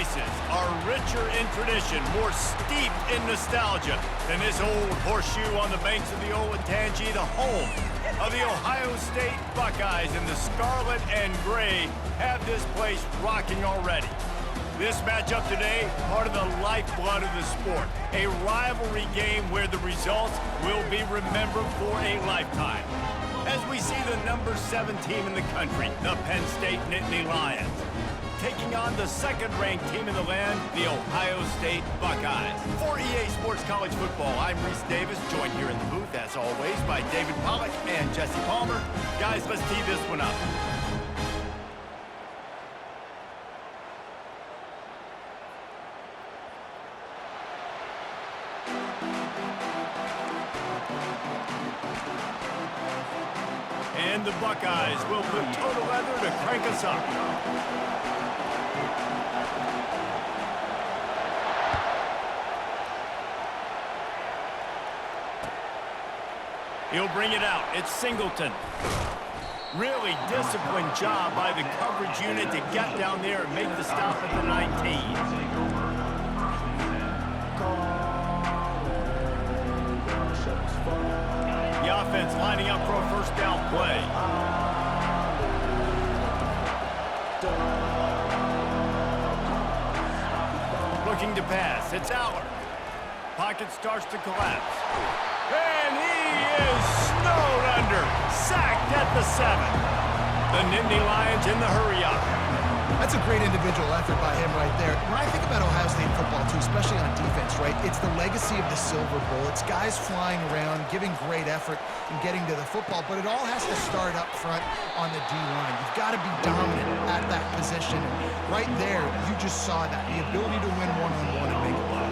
places are richer in tradition, more steeped in nostalgia than this old horseshoe on the banks of the Olentangy, the home of the Ohio State Buckeyes. And the scarlet and gray have this place rocking already. This matchup today, part of the lifeblood of the sport. A rivalry game where the results will be remembered for a lifetime. As we see the number 7 team in the country, the Penn State Nittany Lions, taking on the second-ranked team in the land, the Ohio State Buckeyes. For EA Sports College Football, I'm Reese Davis, joined here in the booth, as always, by David Pollack and Jesse Palmer. Guys, let's tee this one up. And the Buckeyes will put total leather to crank us up. He'll bring it out. It's Singleton. Really disciplined job by the coverage unit to get down there and make the stop at the 19. The offense lining up for a first down play. Looking to pass. It's Allard. Pocket starts to collapse. And he is snowed under. Sacked at the 7. The Nittany Lions in the hurry-up. That's a great individual effort by him right there. When I think about Ohio State football, too, especially on defense, right, it's the legacy of the Silver Bowl. It's guys flying around, giving great effort and getting to the football, but it all has to start up front on the D-line. You've got to be dominant at that position. And right there, you just saw that, the ability to win one-on-one and make a play.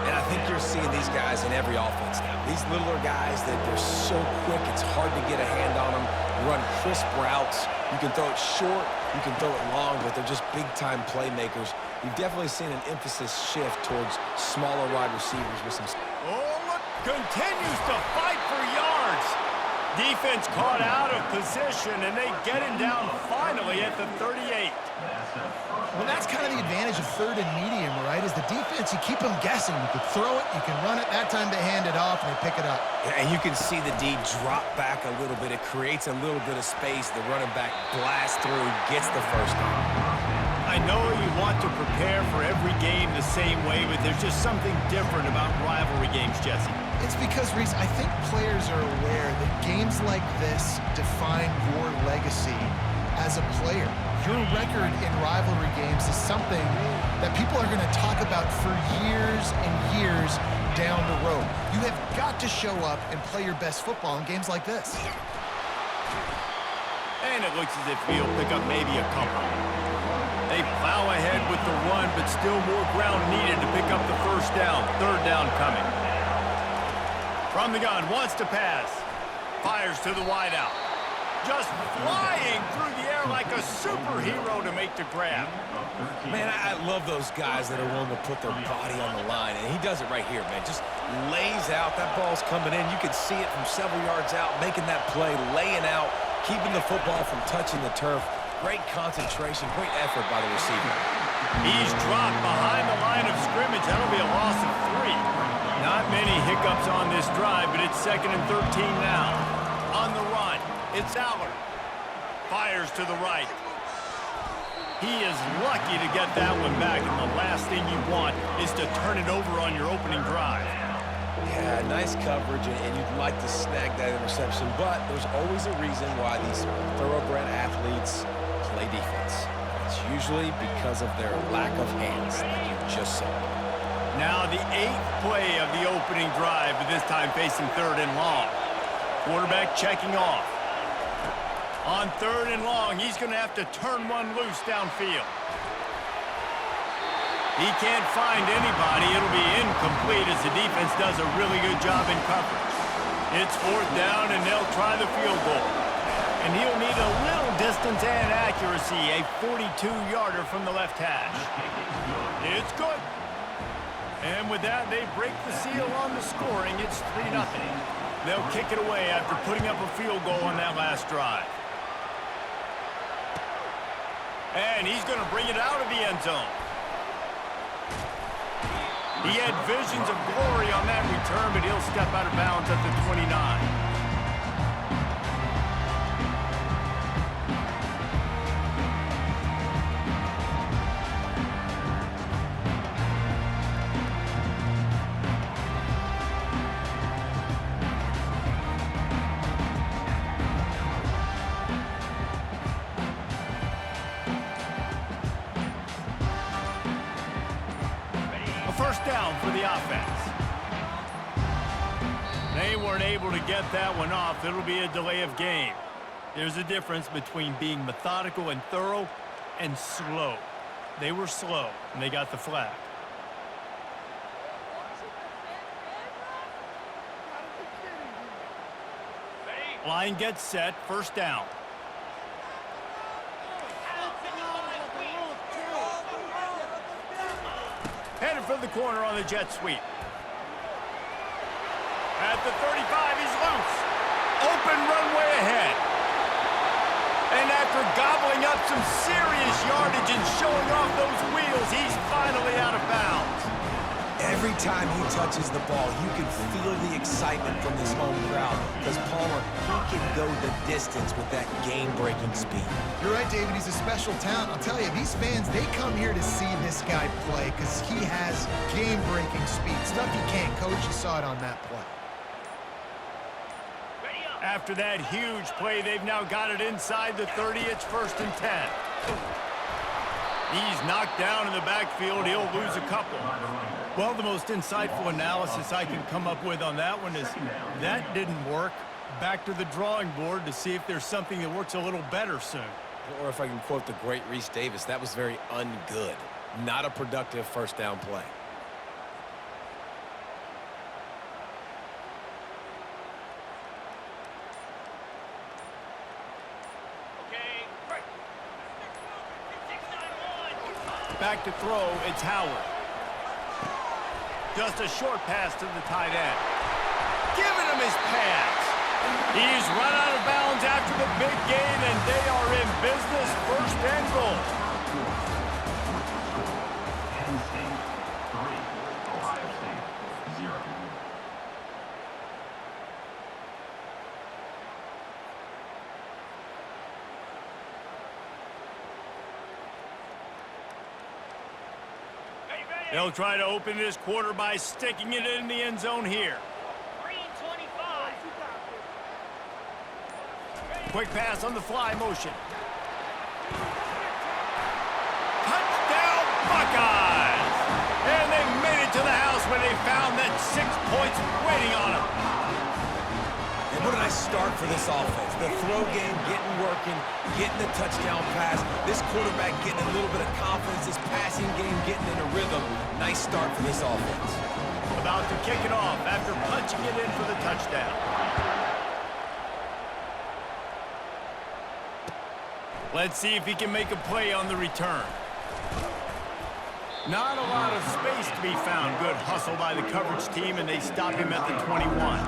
And I think you're seeing these guys in every offense now. These littler guys, they're so quick, it's hard to get a hand on them. Run crisp routes. You can throw it short, you can throw it long, but they're just big-time playmakers. You've definitely seen an emphasis shift towards smaller wide receivers with some... Oh, look, continues to fight for yards. Defense caught out of position, and they get him down finally at the 38. Well, that's kind of the advantage of third and medium, right? Is the defense, you keep them guessing. You can throw it, you can run it. That time they hand it off, and they pick it up. Yeah, and you can see the D drop back a little bit. It creates a little bit of space. The running back blasts through, gets the first down. I know you want to prepare for every game the same way, but there's just something different about rivalry games, Jesse. It's because, Reese, I think players are aware that games like this define your legacy as a player. Your record in rivalry games is something that people are going to talk about for years and years down the road. You have got to show up and play your best football in games like this. And it looks as if he'll pick up maybe a couple. They plow ahead with the run, but still more ground needed to pick up the first down. Third down coming. From the gun, wants to pass. Fires to the wideout. Just flying through the air like a superhero to make the grab. Man, I love those guys that are willing to put their body on the line, and he does it right here, man. Just lays out. That ball's coming in. You can see it from several yards out, making that play, laying out, keeping the football from touching the turf. Great concentration, great effort by the receiver. He's dropped behind the line of scrimmage. That'll be a loss of 3. Not many hiccups on this drive, but it's 2nd and 13 now. On the run. It's Allard. Fires to the right. He is lucky to get that one back, and the last thing you want is to turn it over on your opening drive. Yeah, nice coverage, and you'd like to snag that interception, but there's always a reason why these thoroughbred athletes play defense. It's usually because of their lack of hands, like you just saw. Now the 8th play of the opening drive, but this time facing 3rd and long. Quarterback checking off. On 3rd and long, he's going to have to turn one loose downfield. He can't find anybody. It'll be incomplete as the defense does a really good job in coverage. It's 4th down, and they'll try the field goal. And he'll need a little distance and accuracy, a 42-yarder from the left hash. It's good. And with that, they break the seal on the scoring. It's 3-0. They'll kick it away after putting up a field goal on that last drive. And he's going to bring it out of the end zone. He had visions of glory on that return, but he'll step out of bounds at the 29. First down for the offense. They weren't able to get that one off. It'll be a delay of game. There's a difference between being methodical and thorough and slow. They were slow, and they got the flag. Line gets set, first down. Headed for the corner on the jet sweep. At the 35, he's loose. Open runway ahead. And after gobbling up some serious yardage and showing off those wheels, he's finally out of bounds. Every time he touches the ball, you can feel the excitement from this home crowd because Palmer, he can go the distance with that game-breaking speed. You're right, David. He's a special talent. I'll tell you, these fans, they come here to see this guy play because he has game-breaking speed. Stuff you can't coach. You saw it on that play. After that huge play, they've now got it inside the 30. It's 1st and 10. He's knocked down in the backfield. He'll lose a couple. Well, the most insightful analysis I can come up with on that one is that didn't work. Back to the drawing board to see if there's something that works a little better soon. Or if I can quote the great Reese Davis, that was very ungood. Not a productive first down play. Back to throw, it's Howard. Just a short pass to the tight end. Giving him his pass. He's run out of bounds after the big gain, and they are in business, 1st and goal. Penn State 3, Ohio State 0. They'll try to open this quarter by sticking it in the end zone here. Quick pass on the fly motion. Touchdown, Buckeyes! And they made it to the house when they found that 6 points waiting on them. And what a nice start for this offense. The throw game getting working, getting the touchdown pass. This quarterback getting a little bit of confidence. This passing game getting in a rhythm. Nice start for this offense. About to kick it off after punching it in for the touchdown. Let's see if he can make a play on the return. Not a lot of space to be found. Good hustle by the coverage team, and they stop him at the 21.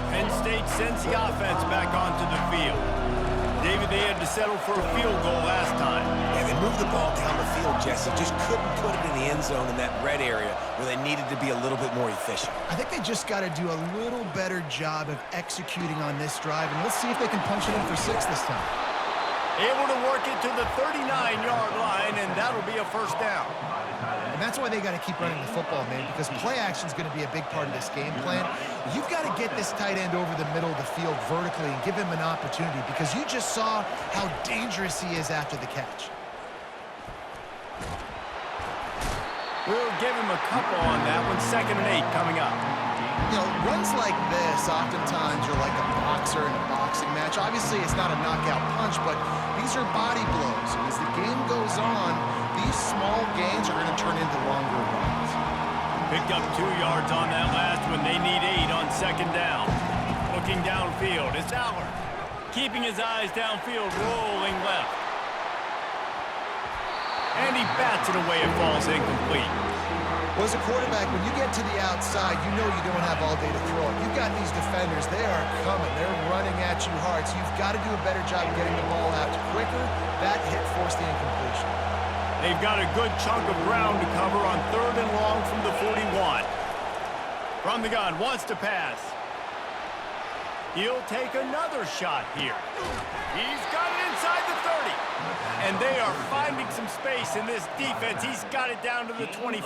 Penn State sends the offense back onto the field. David, they had to settle for a field goal last time. Yeah, they moved the ball down the field, Jesse. Just couldn't put it in the end zone in that red area where they needed to be a little bit more efficient. I think they just got to do a little better job of executing on this drive, and let's see if they can punch it in for 6 this time. Able to work it to the 39-yard line, and that'll be a 1st down. And that's why they got to keep running the football, man, because play action is going to be a big part of this game plan. You've got to get this tight end over the middle of the field vertically and give him an opportunity because you just saw how dangerous he is after the catch. We'll give him a couple on that one. 2nd and 8 coming up. You know, runs like this, oftentimes you're like a boxer in a boxing match. Obviously, it's not a knockout punch, but these are body blows. And as the game goes on, these small gains are going to turn into longer runs. Picked up 2 yards on that last one. They need 8 on 2nd down. Looking downfield, it's Howard. Keeping his eyes downfield, rolling left. And he bats it away. It falls incomplete. Well, as a quarterback, when you get to the outside, you know you don't have all day to throw it. You've got these defenders. They are coming. They're running at you hard. So you've got to do a better job getting the ball out quicker. That hit forced the incompletion. They've got a good chunk of ground to cover on 3rd and long from the 41. From the gun, wants to pass. He'll take another shot here. He's got it inside the 30. And they are finding some space in this defense. He's got it down to the 25.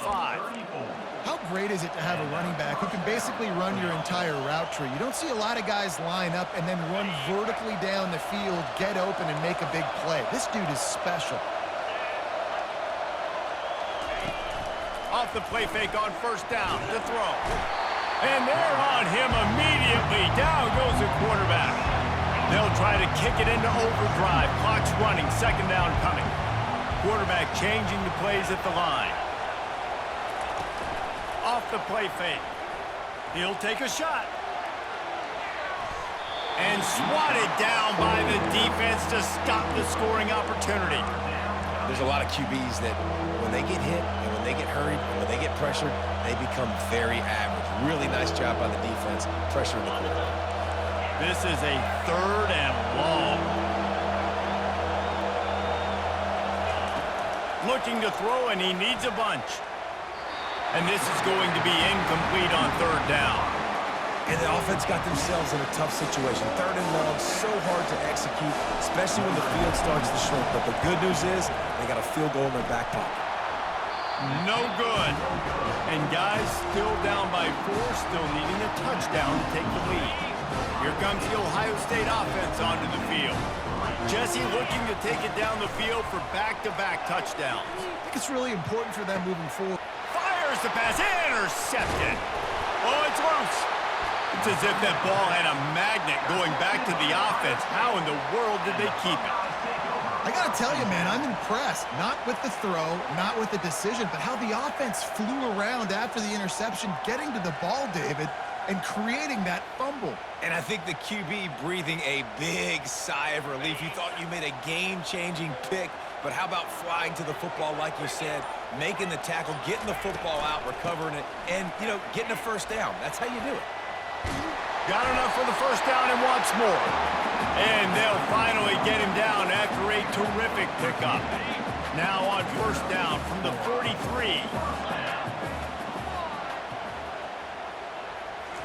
How great is it to have a running back who can basically run your entire route tree? You don't see a lot of guys line up and then run vertically down the field, get open, and make a big play. This dude is special. Off the play fake on 1st down to throw. And they're on him immediately. Down goes the quarterback. They'll try to kick it into overdrive. Clock's running. 2nd down coming. Quarterback changing the plays at the line. Off the play fake. He'll take a shot. And swatted down by the defense to stop the scoring opportunity. There's a lot of QBs that when they get hit and when they get hurried and when they get pressured, they become very average. Really nice job by the defense, pressuring the quarterback. This is a 3rd and long. Looking to throw, and he needs a bunch. And this is going to be incomplete on 3rd down. And the offense got themselves in a tough situation. 3rd and long, so hard to execute, especially when the field starts to shrink. But the good news is they got a field goal in their back pocket. No good. And guys still down by 4, still needing a touchdown to take the lead. Here comes the Ohio State offense onto the field. Jesse looking to take it down the field for back-to-back touchdowns. I think it's really important for them moving forward. Fires the pass, intercepted. Oh, it's loose. It's as if that ball had a magnet going back to the offense. How in the world did they keep it? I got to tell you, man, I'm impressed. Not with the throw, not with the decision, but how the offense flew around after the interception, getting to the ball, David, and creating that fumble. And I think the QB breathing a big sigh of relief. You thought you made a game-changing pick, but how about flying to the football, like you said, making the tackle, getting the football out, recovering it, and, you know, getting a 1st down. That's how you do it. Got enough for the 1st down and wants more. And they'll finally get him down after a terrific pickup. Now on 1st down from the 43.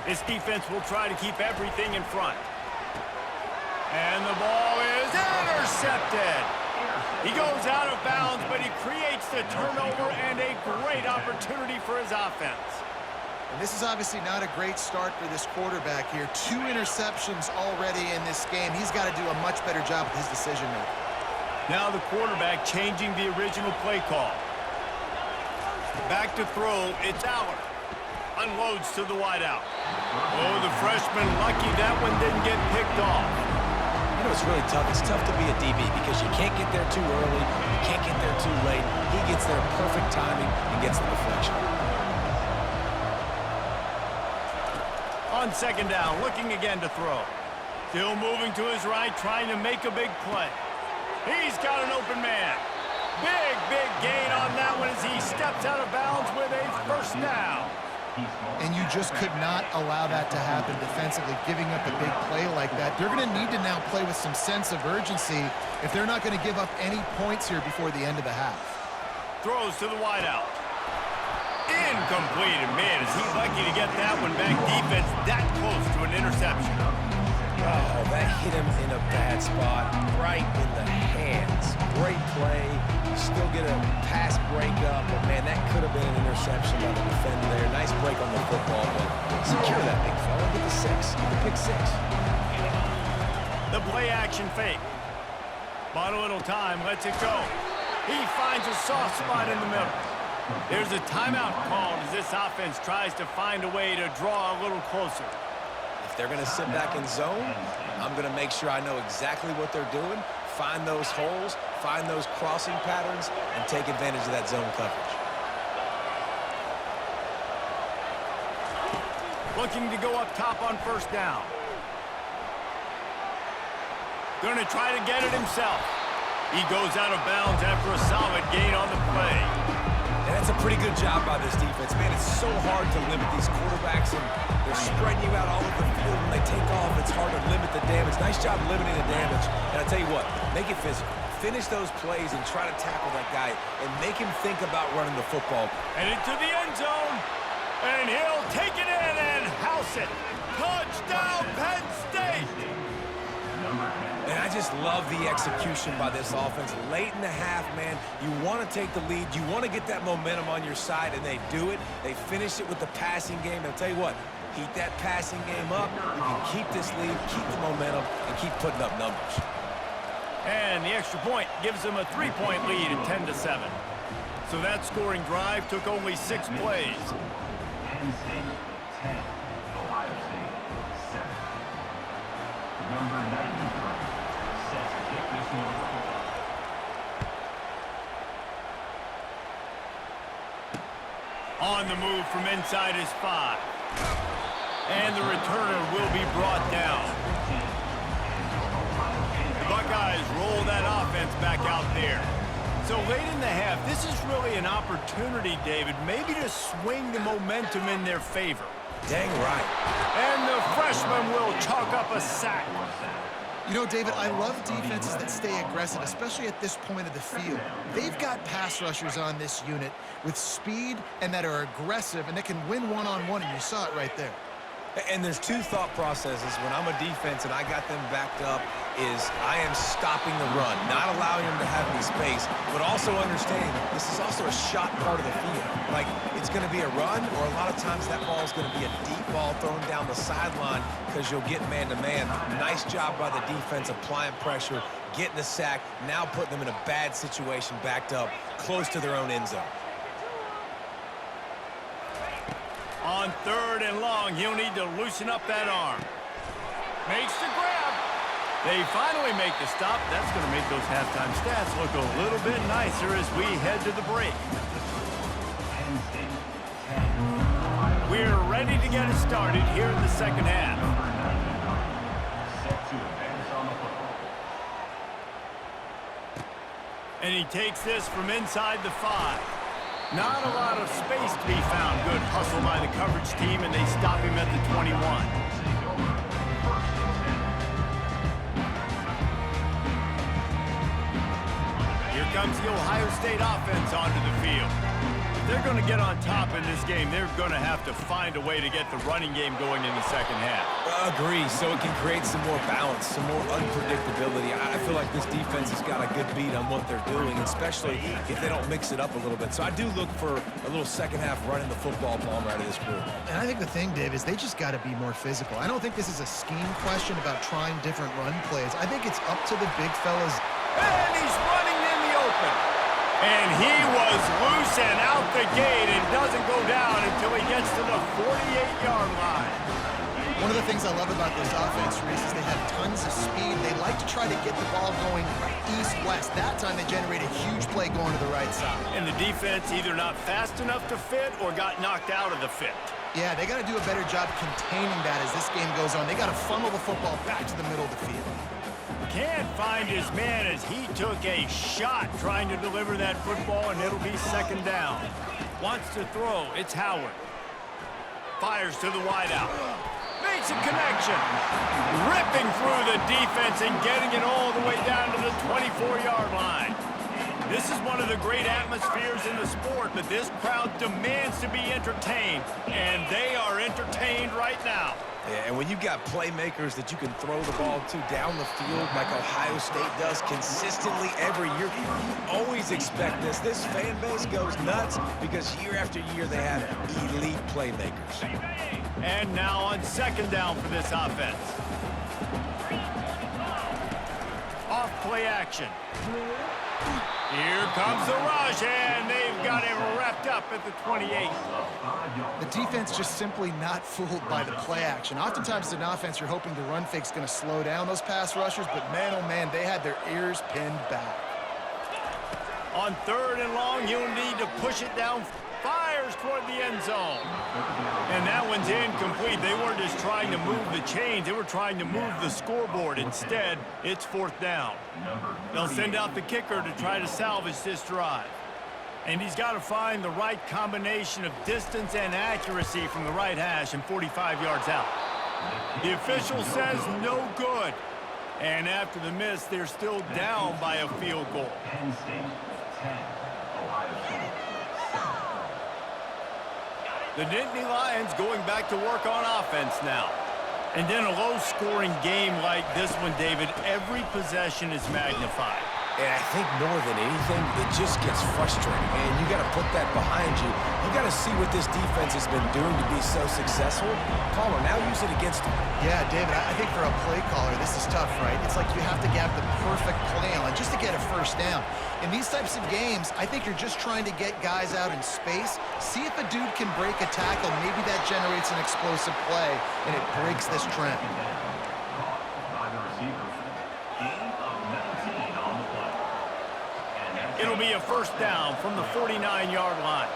This defense will try to keep everything in front. And the ball is intercepted. He goes out of bounds, but he creates the turnover and a great opportunity for his offense. And this is obviously not a great start for this quarterback here. 2 interceptions already in this game. He's got to do a much better job with his decision-making. Now the quarterback changing the original play call. Back to throw, it's Aller. Unloads to the wideout. Oh, the freshman lucky that one didn't get picked off. You know, it's really tough. It's tough to be a DB because you can't get there too early. You can't get there too late. He gets there perfect timing and gets the deflection. On 2nd down, looking again to throw. Still moving to his right, trying to make a big play. He's got an open man. Big gain on that one as he steps out of bounds with a 1st down. And you just could not allow that to happen defensively, giving up a big play like that. They're going to need to now play with some sense of urgency if they're not going to give up any points here before the end of the half. Throws to the wideout. Incomplete, and man, is he lucky to get that one back. Defense that close to an interception. Oh, that hit him in a bad spot, right in the hands. Great play. Still get a pass breakup, but man, that could have been an interception by the defender there. Nice break on the football, but secure that big fella. Get the 6, get the pick 6. The play action fake. Bought a little time, lets it go. He finds a soft spot in the middle. There's a timeout called as this offense tries to find a way to draw a little closer. If they're going to sit back in zone, I'm going to make sure I know exactly what they're doing, find those holes, find those crossing patterns, and take advantage of that zone coverage. Looking to go up top on 1st down. Going to try to get it himself. He goes out of bounds after a solid gain on the play. And that's a pretty good job by this defense. Man, it's so hard to limit these quarterbacks, and they're spreading you out all over the field. When they take off, it's hard to limit the damage. Nice job limiting the damage. And I tell you what, make it physical. Finish those plays and try to tackle that guy and make him think about running the football. And into the end zone. And he'll take it in and house it. Touchdown, Penn State! And I just love the execution by this offense. Late in the half, man, you want to take the lead. You want to get that momentum on your side, and they do it. They finish it with the passing game. And I'll tell you what, keep that passing game up. You can keep this lead, keep the momentum, and keep putting up numbers. And the extra point gives them a 3-point lead at 10-7. So that scoring drive took only 6 plays. Penn State 10, Ohio State 7. Number 93 set to kick this one. On the move from inside his 5. And the returner will be brought down. The Buckeyes roll that offense back out there. So late in the half, this is really an opportunity, David, maybe to swing the momentum in their favor. Dang right. And the freshman will chalk up a sack. You know, David, I love defenses that stay aggressive, especially at this point of the field. They've got pass rushers on this unit with speed and that are aggressive and that can win one-on-one, and you saw it right there. And there's two thought processes when I'm a defense and I got them backed up is I am stopping the run, not allowing them to have any space, but also understanding this is also a shot part of the field. Like, it's going to be a run, or a lot of times that ball is going to be a deep ball thrown down the sideline because you'll get man-to-man. Nice job by the defense applying pressure, getting the sack, now putting them in a bad situation backed up close to their own end zone. On 3rd and long, he'll need to loosen up that arm. Makes the grab. They finally make the stop. That's going to make those halftime stats look a little bit nicer as we head to the break. We're ready to get it started here in the second half. Set to advance on the football. And he takes this from inside the 5. Not a lot of space to be found. Good hustle by the coverage team, and they stop him at the 21. Here comes the Ohio State offense onto the field. If they're going to get on top in this game, they're going to have to find a way to get the running game going in the second half. Agree, so it can create some more balance, some more unpredictability. I feel like this defense has got a good beat on what they're doing, especially if they don't mix it up a little bit. So I do look for a little second half running the football ball out of this group. And I think the thing, Dave, is they just got to be more physical. I don't think this is a scheme question about trying different run plays. I think it's up to the big fellas. And he's running in the open. And he was loose and out the gate and doesn't go down until he gets to the 48-yard line. One of the things I love about this offense, Reese, is they have tons of speed. They like to try to get the ball going east-west. That time they generate a huge play going to the right side. And the defense either not fast enough to fit or got knocked out of the fit. Yeah, they got to do a better job containing that as this game goes on. They got to funnel the football back to the middle of the field. Can't find his man as he took a shot trying to deliver that football, and it'll be second down. Wants to throw. It's Howard. Fires to the wideout. Makes a connection. Ripping through the defense and getting it all the way down to the 24-yard line. This is one of the great atmospheres in the sport, but this crowd demands to be entertained, and they are entertained right now. Yeah, and when you've got playmakers that you can throw the ball to down the field like Ohio State does consistently every year, you always expect this. This fan base goes nuts because year after year they have elite playmakers. And now on second down for this offense. Off play action. Here comes the rush, and they've got him wrapped up at the 28. The defense just simply not fooled by the play action. Oftentimes as an offense, you're hoping the run fake's going to slow down those pass rushers, but man, oh man, they had their ears pinned back. On 3rd and long, you'll need to push it down. fires toward the end zone. And that one's incomplete. They weren't just trying to move the chains. They were trying to move the scoreboard. Instead, it's 4th down. They'll send out the kicker to try to salvage this drive. And he's got to find the right combination of distance and accuracy from the right hash and 45 yards out. The official says no good. And after the miss, they're still down by a field goal. Penn State 10, Ohio State 7. The Nittany Lions going back to work on offense now. And in a low-scoring game like this one, David, every possession is magnified. And I think more than anything, it just gets frustrating, man. You got to put that behind you. You got to see what this defense has been doing to be so successful. Caller, now use it against them. Yeah, David, I think for a play caller, this is tough, right? It's like you have to get the perfect play on just to get a first down. In these types of games, I think you're just trying to get guys out in space, see if a dude can break a tackle. Maybe that generates an explosive play, and it breaks this trend. Caught by the receiver. Gain of 19 on the play. It'll be a first down from the 49-yard line.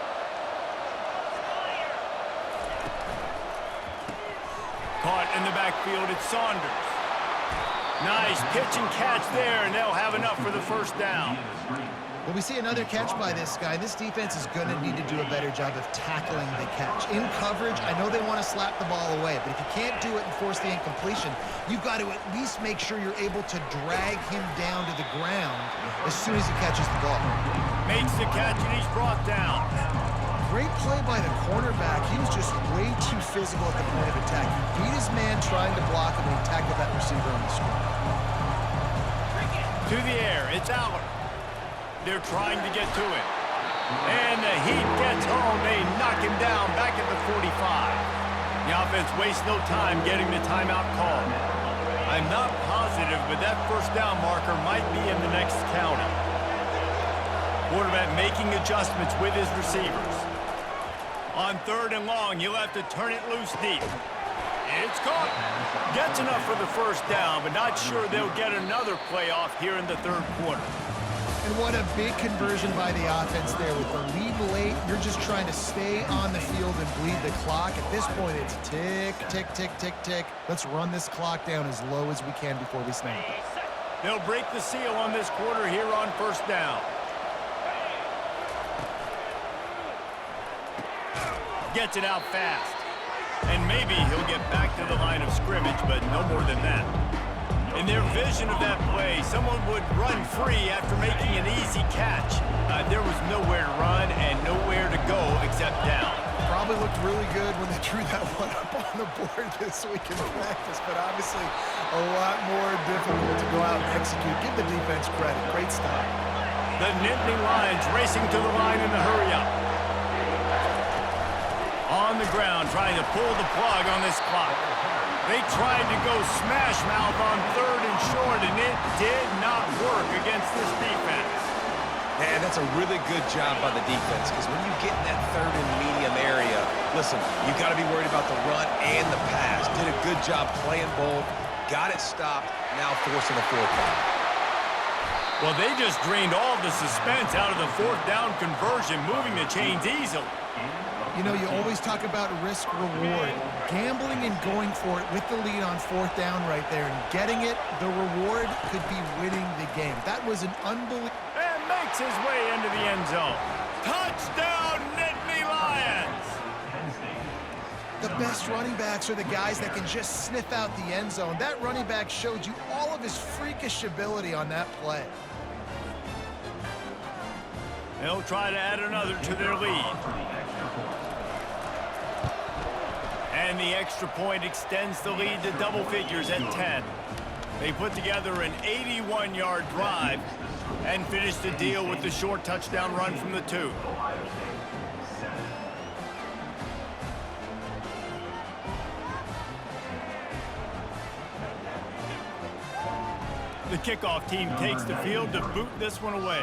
Caught in the backfield, it's Saunders. Nice pitch and catch there, and they'll have enough for the first down. Well, we see another catch by this guy. This defense is going to need to do a better job of tackling the catch. In coverage, I know they want to slap the ball away, but if you can't do it and force the incompletion, you've got to at least make sure you're able to drag him down to the ground as soon as he catches the ball. Makes the catch, and he's brought down. Great play by the cornerback. He was just way too physical at the point of attack. He beat his man trying to block him, and he tackled that receiver on the screen. To the air, it's Aller. They're trying to get to it. And the heat gets home. They knock him down back at the 45. The offense wastes no time getting the timeout called. I'm not positive, but that first down marker might be in the next county. Quarterback making adjustments with his receivers. On 3rd and long, he'll have to turn it loose deep. It's caught. Gets enough for the first down, but not sure they'll get another play off here in the 3rd quarter. And what a big conversion by the offense there. With the lead late, you're just trying to stay on the field and bleed the clock. At this point, it's tick, tick, tick, tick, tick. Let's run this clock down as low as we can before we snap it. They'll break the seal on this quarter here on first down. Gets it out fast. And maybe he'll get back to the line of scrimmage, but no more than that. In their vision of that play, someone would run free after making an easy catch. There was nowhere to run and nowhere to go except down. Probably looked really good when they drew that one up on the board this week in practice, but obviously a lot more difficult to go out and execute. Give the defense credit. Great stop. The Nittany Lions racing to the line in the hurry-up. On the ground, trying to pull the plug on this clock. They tried to go smash mouth on 3rd and short, and it did not work against this defense. Man, that's a really good job by the defense, because when you get in that 3rd and medium area, listen, you got to be worried about the run and the pass. Did a good job playing both, got it stopped, now forcing a 4th down. Well, they just drained all the suspense out of the 4th down conversion, moving the chains easily. You know, you always talk about risk-reward. Gambling and going for it with the lead on 4th down right there and getting it, the reward could be winning the game. That was an unbelievable... And makes his way into the end zone. Touchdown, Nittany Lions! The best running backs are the guys that can just sniff out the end zone. That running back showed you all of his freakish ability on that play. They'll try to add another to their lead. And the extra point extends the lead to double figures at 10. They put together an 81-yard drive and finished the deal with the short touchdown run from the 2. The kickoff team takes the field to boot this one away.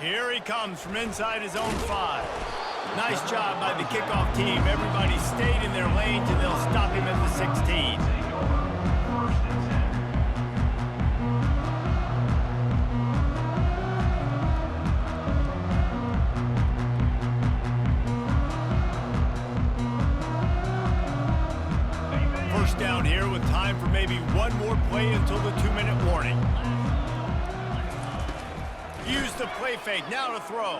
Here he comes from inside his own 5. Nice job by the kickoff team. Everybody stayed in their lanes, and they'll stop him at the 16. First down here with time for maybe one more play until the 2-minute warning. Use the play fake, now to throw.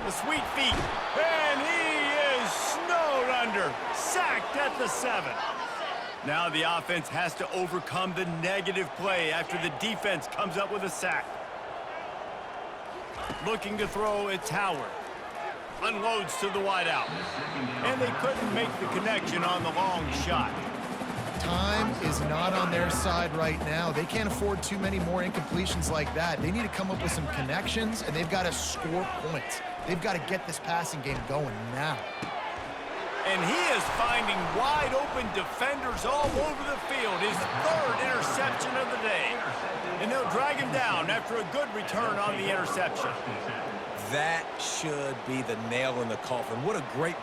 The sweet feet, and he is snowed under. Sacked at the 7. Now the offense has to overcome the negative play after the defense comes up with a sack. Looking to throw, it's Howard. Unloads to the wideout. And they couldn't make the connection on the long shot. Time is not on their side right now. They can't afford too many more incompletions like that. They need to come up with some connections, and they've got to score points. They've got to get this passing game going now. And he is finding wide-open defenders all over the field. His 3rd interception of the day. And they'll drag him down after a good return on the interception. That should be the nail in the coffin. What a great